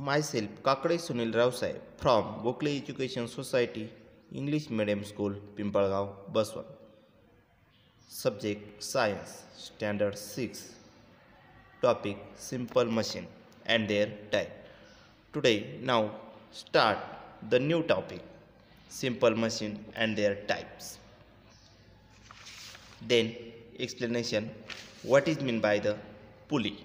Myself, Kakade Sunil Rausai from Bokle Education Society, English Medium School, Pimpalgaon, Baswan. Subject Science, Standard 6. Topic Simple Machine and their type. Today, now start the new topic Simple Machine and their types. Then, explanation what is meant by the pulley.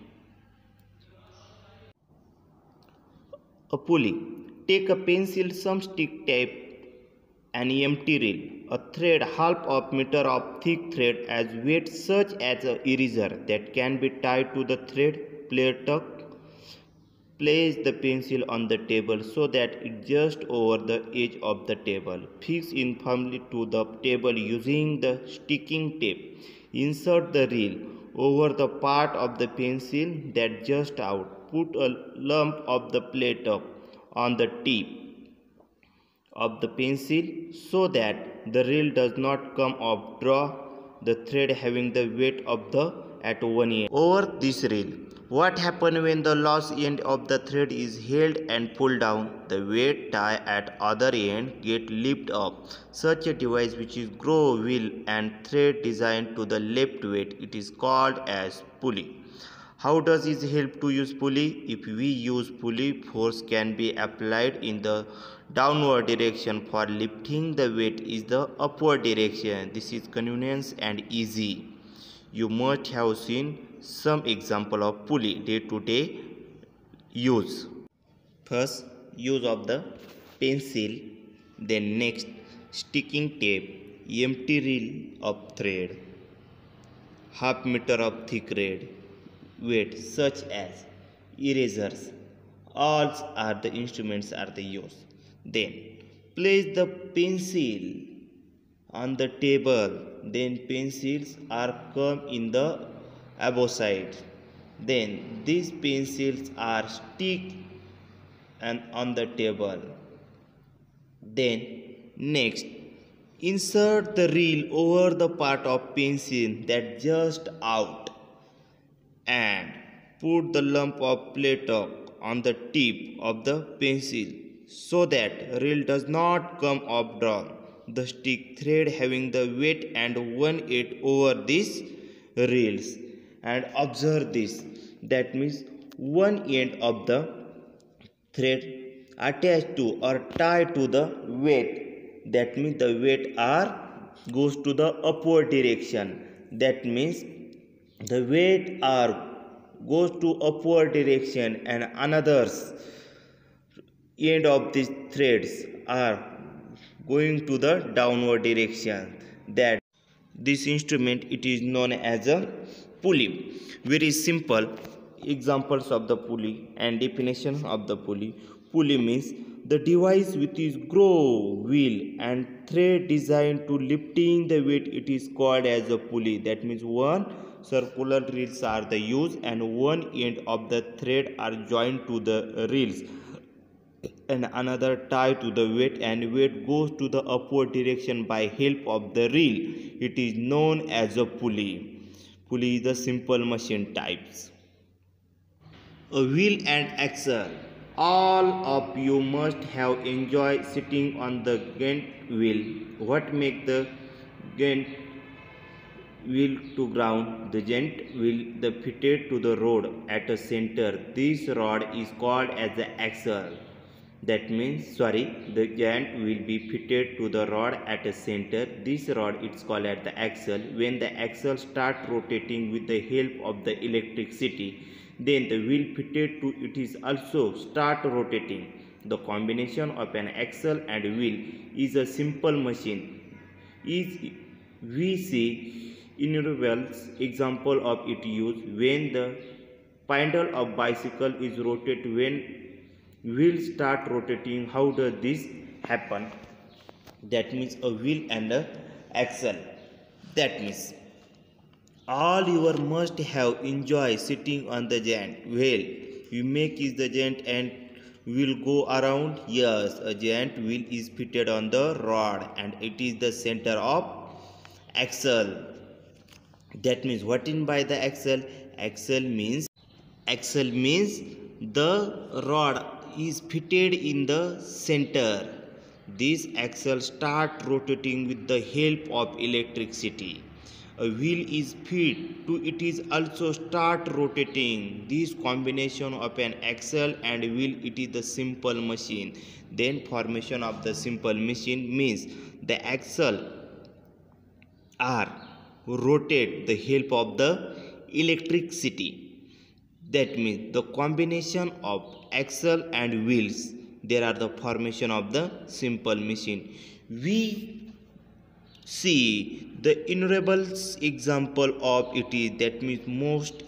A pulley. Take a pencil, some stick tape, an empty reel, a thread half of meter of thick thread as weight such as a eraser that can be tied to the thread. Place the pencil on the table so that it just over the edge of the table. Fix it firmly to the table using the sticking tape. Insert the reel over the part of the pencil that just out. Put a lump of the plate on the tip of the pencil so that the reel does not come off. Draw the thread having the weight of the at one end over this reel. What happens when the loose end of the thread is held and pulled down? The weight tie at other end get lifted up. Such a device which is grow wheel and thread designed to the left weight. It is called as pulley. How does it help to use pulley? If we use pulley, force can be applied in the downward direction. For lifting the weight is the upward direction. This is convenient and easy. You must have seen some example of pulley day-to-day use. First, use of the pencil, then next sticking tape, empty reel of thread, half meter of thick thread, weight such as erasers. All are the instruments are the use. Then place the pencil on the table. Then pencils are come in the above side. Then these pencils are stick and on the table. Then next insert the reel over the part of pencil that just out and put the lump of plate on the tip of the pencil so that reel does not come off. Draw the stick thread having the weight and one end over these reels and observe this. That means one end of the thread attached to or tied to the weight. That means the weight goes to the upward direction. That means the weight goes to upward direction and another end of these threads are going to the downward direction. That this instrument it is known as a pulley. Very simple examples of the pulley and definition of the pulley. Pulley means the device which is grow wheel and thread designed to lifting the weight. It is called as a pulley. That means one circular reels are the use and one end of the thread are joined to the reels and another tie to the weight and weight goes to the upward direction by help of the reel. It is known as a pulley. Pulley is the simple machine types. A wheel and axle. All of you must have enjoyed sitting on the Gantt wheel. What makes the Gantt wheel to ground? The Gantt wheel the fitted to the rod at a center. This rod is called as the axle. That means the Gantt will be fitted to the rod at a center. This rod is called as the axle. When the axle start rotating with the help of the electricity, then the wheel fitted to it is also start rotating. The combination of an axle and wheel is a simple machine. We see innumerable example of it used when the spindle of bicycle is rotated. When wheel start rotating, how does this happen? That means a wheel and a axle. That means all you must have enjoyed sitting on the giant wheel. You make is the giant and will go around. Yes, a giant wheel is fitted on the rod and it is the center of axle. That means what in by the axle? Axle means the rod is fitted in the center. This axle start rotating with the help of electricity. A wheel is fed to it is also start rotating. This combination of an axle and wheel, it is the simple machine. Then formation of the simple machine means the axle are rotate the help of the electricity. That means the combination of axle and wheels, there are the formation of the simple machine. We see the innumerable example of it is, that means most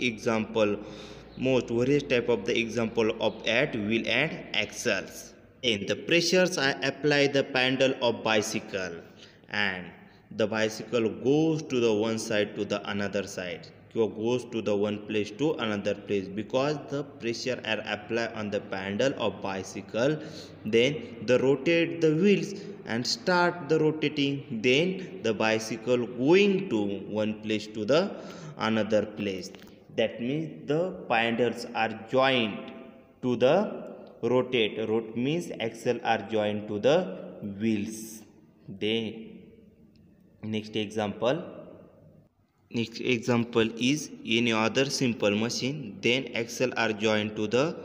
various type of the example of at wheel and axles. In the pressures I apply the pedal of bicycle, and the bicycle goes to the one side to the another side, goes to the one place to another place, because the pressure are applied on the pedal of bicycle. Then the rotate the wheels and start the rotating, then the bicycle going to one place to the another place. That means the pedals are joined to the rotate. Means axle are joined to the wheels. Then next example is any other simple machine. Then axle are joined to the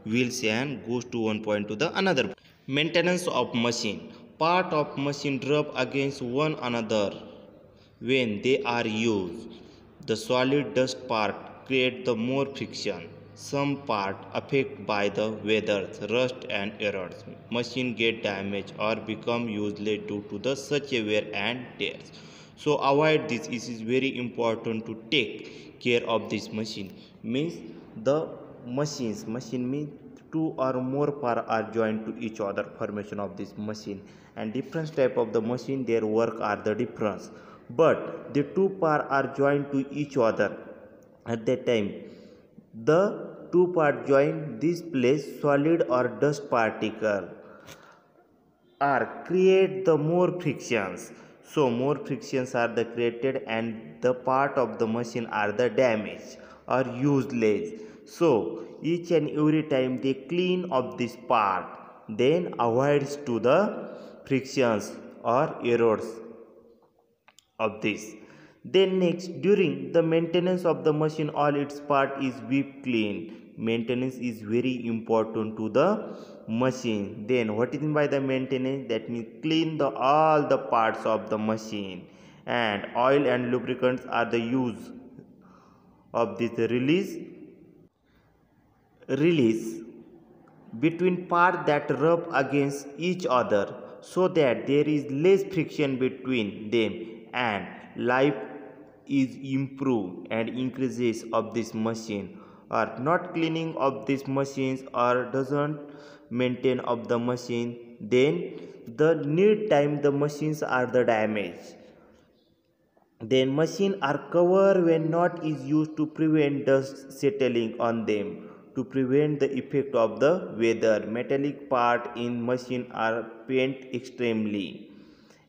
wheels and goes to one point to the another. Maintenance of machine. Part of machine rub against one another when they are used. The solid dust part create the more friction. Some part affected by the weather, rust and errors. Machine get damaged or become useless due to the such a wear and tears. So avoid this. It is very important to take care of this machine. Means the machine means two or more parts are joined to each other, formation of this machine. And different type of the machine, their work are the difference, but the two parts are joined to each other. At that time, the two parts join this place, solid or dust particle are create the more frictions. So more frictions are the created and the part of the machine are the damaged or useless. So each and every time they clean up this part, then avoids to the frictions or errors of this. Then next, during the maintenance of the machine, all its part is kept clean. Maintenance is very important to the machine. Then what is meant by the maintenance? That means clean all the parts of the machine, and oil and lubricants are the use of this release between parts that rub against each other, so that there is less friction between them and life is improved and increases of this machine. Or not cleaning of these machines or doesn't maintain of the machine, then the need time the machines are the damaged. Then machine are covered when not is used to prevent dust settling on them, to prevent the effect of the weather. Metallic part in machine are paint extremely,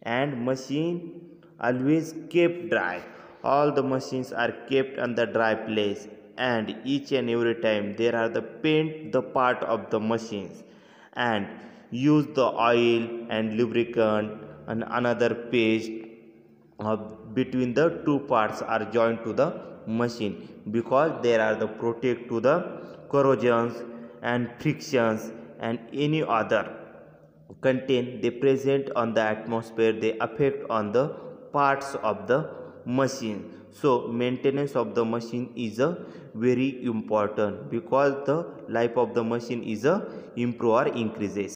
and machine always kept dry. All the machines are kept on the dry place, and each and every time there are the paint the part of the machines, and use the oil and lubricant and another paste between the two parts are joined to the machine, because there are the protect to the corrosions and frictions and any other content they present on the atmosphere, they affect on the parts of the machine. So maintenance of the machine is a very important, because the life of the machine is a improve or increases.